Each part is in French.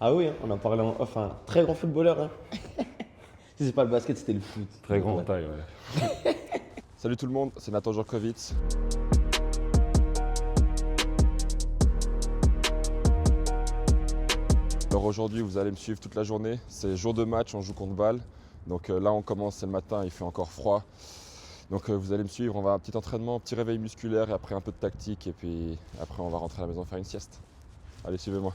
Ah oui, hein, on en parlait en off, un très grand footballeur. Hein. Si c'est pas le basket, c'était le foot. Très grand en taille, ouais. Salut tout le monde, c'est Nathan Jankovic. Alors aujourd'hui, vous allez me suivre toute la journée. C'est jour de match, on joue contre Bâle. Donc là, on commence, c'est le matin, il fait encore froid. Donc vous allez me suivre, on va un petit entraînement, un petit réveil musculaire et après un peu de tactique. Et puis après, on va rentrer à la maison faire une sieste. Allez, suivez-moi.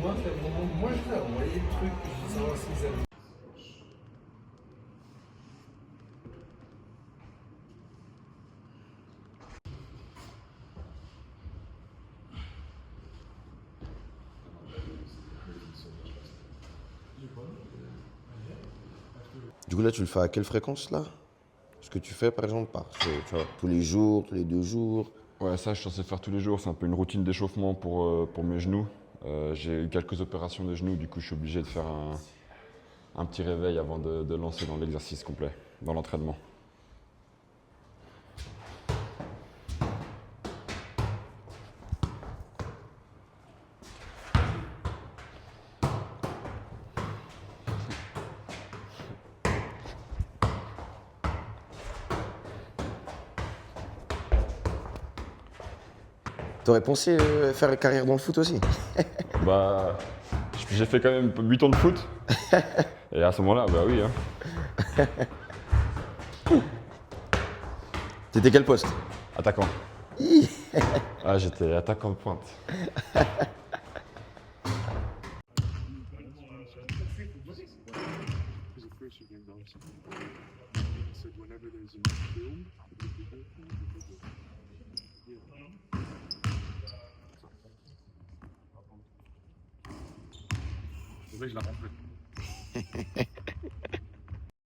Moi, c'est vraiment moi je leur envoyé le truc, je veux savoir s'ils aiment. Du coup, là, tu le fais à quelle fréquence, là? Ce que tu fais, par exemple, tu vois, tous les jours, tous les 2 jours? Ouais, ça, je suis censé faire tous les jours. C'est un peu une routine d'échauffement pour mes genoux. J'ai eu quelques opérations de genoux, du coup, je suis obligé de faire un petit réveil avant de lancer dans l'exercice complet, dans l'entraînement. T'aurais pensé faire une carrière dans le foot aussi? Bah, j'ai fait quand même 8 ans de foot. Et à ce moment-là, bah oui. Hein. T'étais quel poste? Attaquant. Ah, j'étais attaquant de pointe.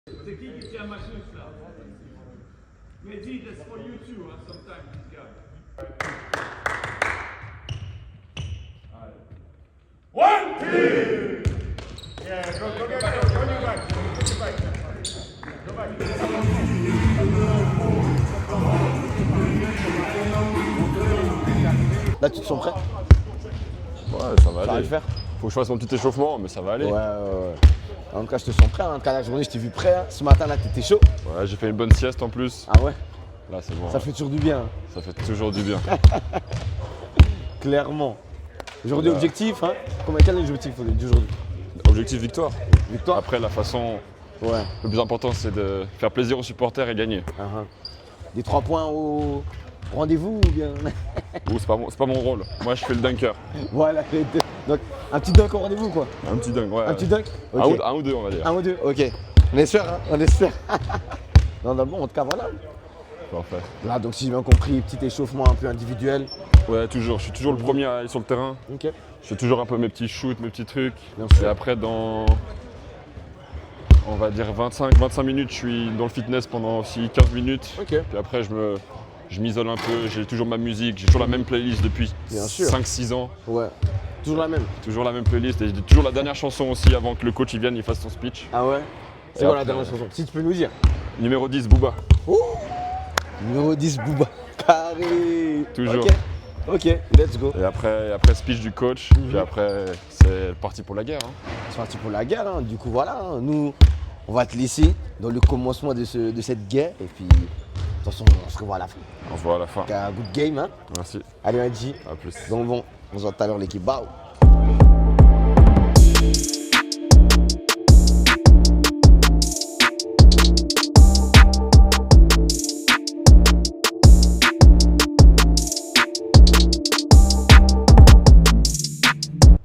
C'est qui tient ma chute là? Mais dis, that's for you too, hein, sometimes, this guy. One, two! Yeah, go get back, go back, go back. Go back. Là, tu te sens prêt? Ouais, ça va Ça va aller. le faire? Faut que je fasse mon petit échauffement, mais ça va aller. Ouais. En tout cas, je te sens prêt. En tout cas, la journée, je t'ai vu prêt. Hein. Ce matin, là, t'étais chaud. Ouais, j'ai fait une bonne sieste en plus. Ah ouais? Là, c'est bon. Ça ouais. fait toujours du bien, hein. Ça fait toujours du bien. Clairement. Aujourd'hui, Voilà. objectif, hein? Quel est l'objectif d'aujourd'hui? Objectif victoire. Victoire? Après, la façon, Ouais. le plus important, c'est de faire plaisir aux supporters et gagner. Des 3 points au rendez-vous ou bien? Ou c'est pas mon rôle. Moi, je fais le dunker. Voilà, les deux. Donc, un petit dunk au rendez-vous, quoi. Un petit dunk, ouais. Un petit dunk? Un Ok. un ou deux, on va dire. Un ou deux, ok. On espère, hein? On espère. Non, bon, en tout cas, voilà. Parfait. Là, donc, si j'ai bien compris, petit échauffement un peu individuel. Ouais, toujours. Je suis toujours le premier à aller sur le terrain. Ok. Je fais toujours un peu mes petits shoots, mes petits trucs. Bien Et sûr. après, dans, on va dire 25 minutes, je suis dans le fitness pendant aussi 15 minutes. Ok. Puis après, je m'isole un peu. J'ai toujours ma musique. J'ai toujours la même playlist depuis Bien sûr. 5-6 ans. Ouais. Toujours la même. Toujours la même playlist. Et j'ai toujours la dernière chanson aussi avant que le coach il vienne, il fasse son speech. Ah ouais? C'est Et quoi la après, dernière chanson? Si tu peux nous dire. Numéro 10, Booba. Numéro 10, Booba. Carré. Toujours. Ok, let's go. Et après speech du coach. Puis après, c'est parti pour la guerre. Hein. C'est parti pour la guerre, hein. Du coup, voilà. Hein. Nous, on va te laisser dans le commencement de cette guerre. Et puis, de toute façon, on se revoit à la fin. On se voit à la fin. Donc, un good game, hein. Merci. Allez, Adji. À plus. Donc, bon, on se voit tout à l'heure, l'équipe. Bao.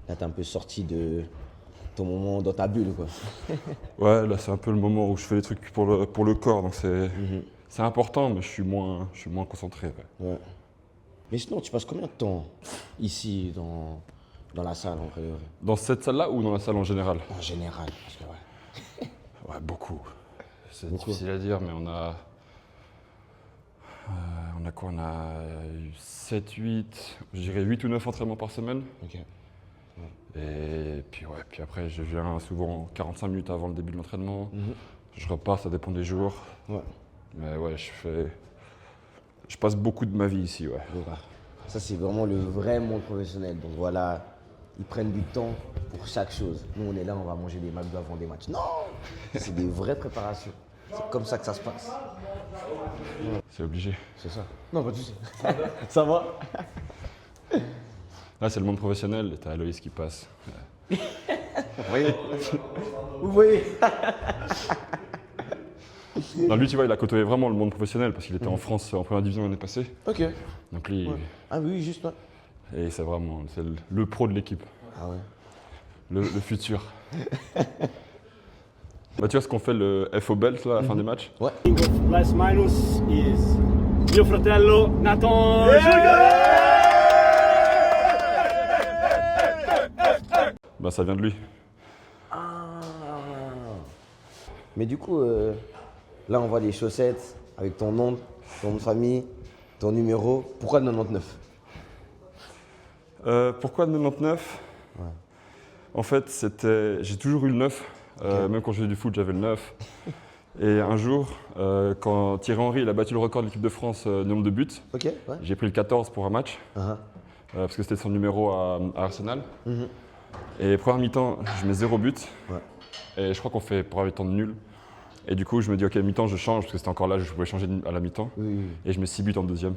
Là, t'es un peu sorti de ton moment dans ta bulle, quoi. Ouais, là c'est un peu le moment où je fais les trucs pour le corps, donc c'est important, mais je suis moins concentré. Ouais. Ouais. Mais sinon, tu passes combien de temps ici, dans la salle, en vrai? Dans cette salle-là ou dans la salle en général? En général, parce que ouais. Ouais, beaucoup. C'est Beaucoup. difficile à dire, mais on a quoi? On a 7, 8, je dirais 8 ou 9 entraînements par semaine. Ok. Et puis après, je viens souvent 45 minutes avant le début de l'entraînement. Je repars, ça dépend des jours. Ouais. Mais ouais, je passe beaucoup de ma vie ici, ouais. Donc, voilà. Ça, c'est vraiment le vrai monde professionnel. Donc voilà, ils prennent du temps pour chaque chose. Nous, on est là, on va manger des McDo avant des matchs. Non, c'est des vraies préparations. C'est comme ça que ça se passe. C'est obligé. C'est ça. Non, pas de soucis. Ça va? Là, c'est le monde professionnel, et t'as Aloïs qui passe. Vous voyez? Vous voyez? Non, lui, tu vois, il a côtoyé vraiment le monde professionnel parce qu'il était en France en première division l'année passée. Ok. Donc lui, Ah oui, juste là. et c'est vraiment le pro de l'équipe, Ah ouais. le futur. Bah, tu vois ce qu'on fait le FO Belt là, à la fin des matchs? Ouais. Plus minus is mio fratello Nathan. Bah, ça vient de lui. Ah. Mais du coup, là, on voit des chaussettes avec ton nom de famille, ton numéro. Pourquoi le 99? Pourquoi le 99? En fait, j'ai toujours eu le 9. Même quand je faisais du foot, j'avais le 9. Et un jour, quand Thierry Henry il a battu le record de l'équipe de France du nombre de buts, Ok, ouais. j'ai pris le 14 pour un match, parce que c'était son numéro à Arsenal. Et première mi-temps, je mets 0 but. Ouais. Et je crois qu'on fait première mi-temps de nul. Et du coup, je me dis, ok, mi-temps, je change, parce que c'était encore là, je pouvais changer à la mi-temps. Oui. Et je mets 6 buts en deuxième.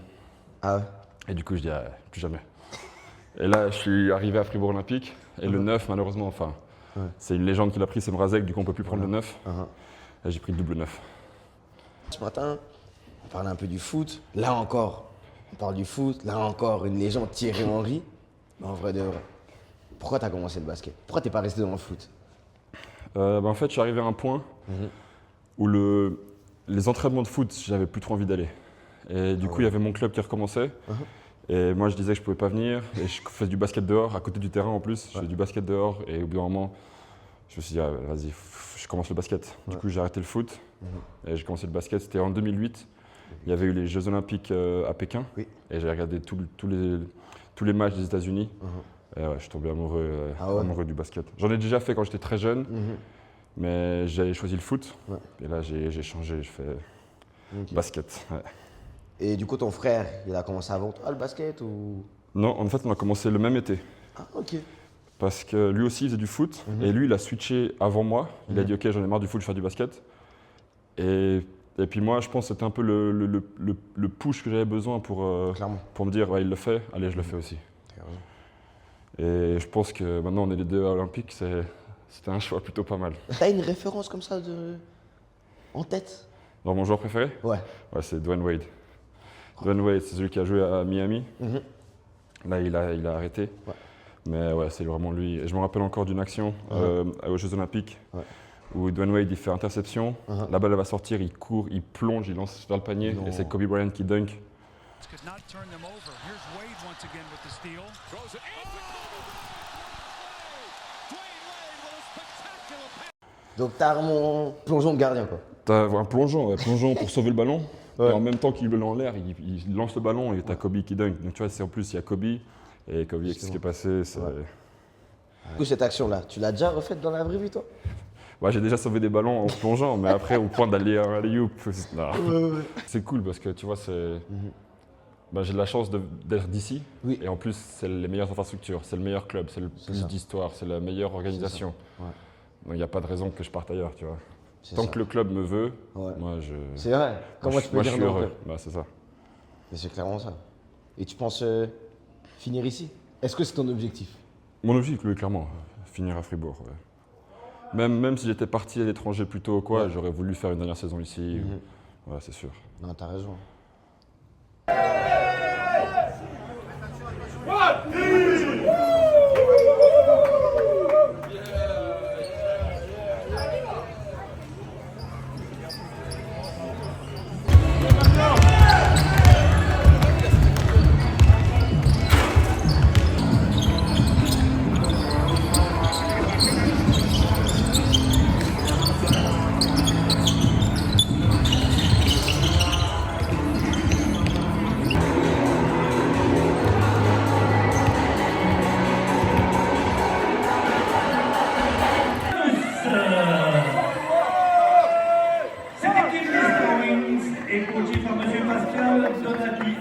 Ah ouais. Et du coup, je dis, ah, plus jamais. Et là, je suis arrivé à Fribourg Olympique. Et le 9, malheureusement, enfin, c'est une légende qui l'a pris, c'est Mrazek, du coup, on ne peut plus prendre le 9. Et j'ai pris le double 9. Ce matin, on parlait un peu du foot. Là encore, on parle du foot. Là encore, une légende, Thierry Henry. Mais en vrai de vrai, pourquoi tu as commencé le basket? Pourquoi t'es pas resté dans le foot? En fait, je suis arrivé à un point où les entraînements de foot, j'avais plus trop envie d'aller. Et du coup, il y avait mon club qui recommençait. Et moi, je disais que je pouvais pas venir. Et je faisais du basket dehors, à côté du terrain en plus. Je faisais du basket dehors. Et au bout d'un moment, je me suis dit, ah, vas-y, je commence le basket. Du coup, j'ai arrêté le foot. Et j'ai commencé le basket. C'était en 2008. Il y avait eu les Jeux Olympiques à Pékin. Et j'ai regardé tous les matchs des États-Unis. Et ouais, je suis tombé amoureux du basket. J'en ai déjà fait quand j'étais très jeune. Mais j'ai choisi le foot. Et là, j'ai changé. Je fais basket. Ouais. Et du coup, ton frère, il a commencé avant toi le basket ou? Non, en fait, on a commencé le même été. Ah, ok. Parce que lui aussi, il faisait du foot. Et lui, il a switché avant moi. Il a dit, OK, j'en ai marre du foot, je vais faire du basket. Et puis moi, je pense que c'était un peu le push que j'avais besoin pour me dire, ouais, il le fait, allez, je le fais aussi. Et je pense que maintenant, on est les deux à Olympique, c'était un choix plutôt pas mal. T'as une référence comme ça en tête? Dans mon joueur préféré? Ouais. Ouais, c'est Dwayne Wade. Dwayne Wade, c'est celui qui a joué à Miami. Là, il a arrêté. Ouais. Mais ouais, c'est vraiment lui. Et je me rappelle encore d'une action aux Jeux Olympiques où Dwayne Wade il fait interception. La balle elle va sortir, il court, il plonge, il lance vers le panier. Et c'est Kobe Bryant qui dunk. Donc t'as un plongeon de gardien quoi. T'as un plongeon pour sauver le ballon. Et en même temps qu'il le met en l'air, il lance le ballon et t'as Kobe qui dunk. Donc tu vois, c'est en plus il y a Kobe. Et Kobe, ce qui est passé, c'est... Du coup, cette action-là, tu l'as déjà refaite dans la vraie vie toi? Ouais, j'ai déjà sauvé des ballons en plongeant, mais après au point d'aller à alley-oop, c'est cool parce que tu vois, j'ai de la chance d'être d'ici. Et en plus, c'est les meilleures infrastructures, c'est le meilleur club, c'est le plus d'histoire, c'est la meilleure organisation. Donc il n'y a pas de raison que je parte ailleurs, tu vois. Tant que le club me veut, moi je... C'est vrai. Comment tu peux dire je suis non? heureux. Bah, c'est ça. Mais c'est clairement ça. Et tu penses finir ici? Est-ce que c'est ton objectif? Mon objectif, oui, clairement, finir à Fribourg. Ouais. Même si j'étais parti à l'étranger plus tôt ou quoi, j'aurais voulu faire une dernière saison ici. Ouais, c'est sûr. Non, t'as raison. et coaché par M. Pascal Donati.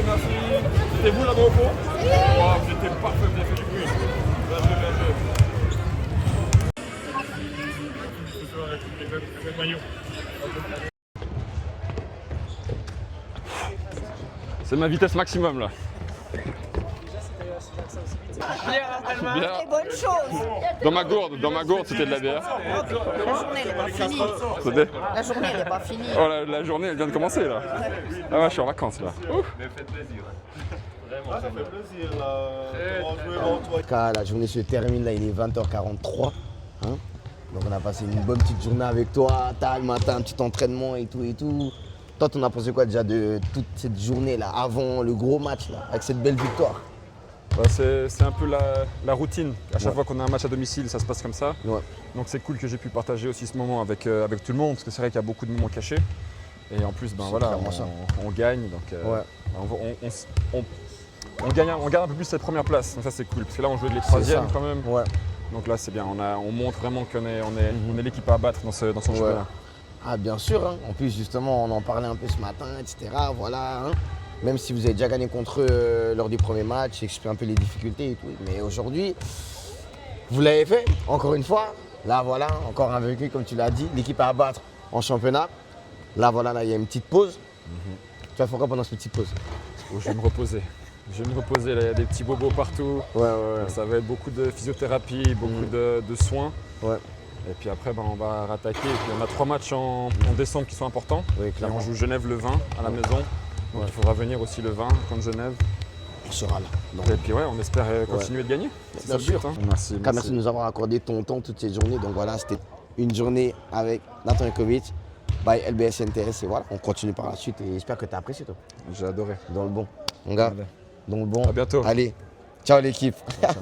Merci. C'était vous là-bas au fond? Wow, vous étiez parfait, vous avez fait du bruit. Bien joué. C'est ma vitesse maximum là. Bien. Bonne chose. Dans ma gourde, c'était de la bière. La journée, elle n'est pas finie. C'était... La journée, elle n'est pas finie. Oh, la journée, elle vient de commencer là. Ah ouais, je suis en vacances là. Ouf. Ça fait plaisir là. On jouer avant toi. En tout cas, la journée se termine, là, il est 20h43. Hein, donc on a passé une bonne petite journée avec toi, le matin, un petit entraînement et tout. Toi, t'en as pensé quoi déjà de toute cette journée là, avant le gros match là, avec cette belle victoire? Bah, c'est un peu la routine. À chaque fois qu'on a un match à domicile, ça se passe comme ça. Ouais. Donc c'est cool que j'ai pu partager aussi ce moment avec tout le monde, parce que c'est vrai qu'il y a beaucoup de moments cachés. Et en plus, ben C'est voilà, clairement ça. on gagne, donc Ouais. on garde un peu plus cette première place. Donc ça c'est cool, parce que là on jouait de les troisièmes ça. quand même. Ouais. Donc là c'est bien, on montre vraiment qu'on est, on est l'équipe à battre dans ce championnat. Ah bien sûr, hein. En plus justement on en parlait un peu ce matin, etc. Voilà, hein. Même si vous avez déjà gagné contre eux lors du premier match, expliquer un peu les difficultés et tout. Mais aujourd'hui, vous l'avez fait, encore une fois. Là voilà, encore un vaincu comme tu l'as dit, l'équipe à abattre en championnat. Là voilà, là il y a une petite pause. Tu vas faire quoi pendant cette petite pause? Je vais me reposer. Là il y a des petits bobos partout. Ouais. Ça va être beaucoup de physiothérapie, beaucoup de soins. Ouais. Et puis après, on va rattaquer. Et puis on a 3 matchs en décembre qui sont importants. Oui, Et clairement. on joue Genève le 20 à la maison. Donc il faudra venir aussi le 20 contre Genève. On sera là. Donc, Et puis ouais, on espère continuer de gagner. C'est ça bien le but, sûr. hein. Merci. Merci de nous avoir accordé ton temps toute cette journée. Donc voilà, c'était une journée avec Nathan Jankovic, by LBS NTS. Et voilà, on continue par la suite. Et j'espère que tu as apprécié toi. J'ai adoré. Dans le bon. Mon gars, Allez. dans le bon. À bientôt. Allez, ciao l'équipe. Ciao.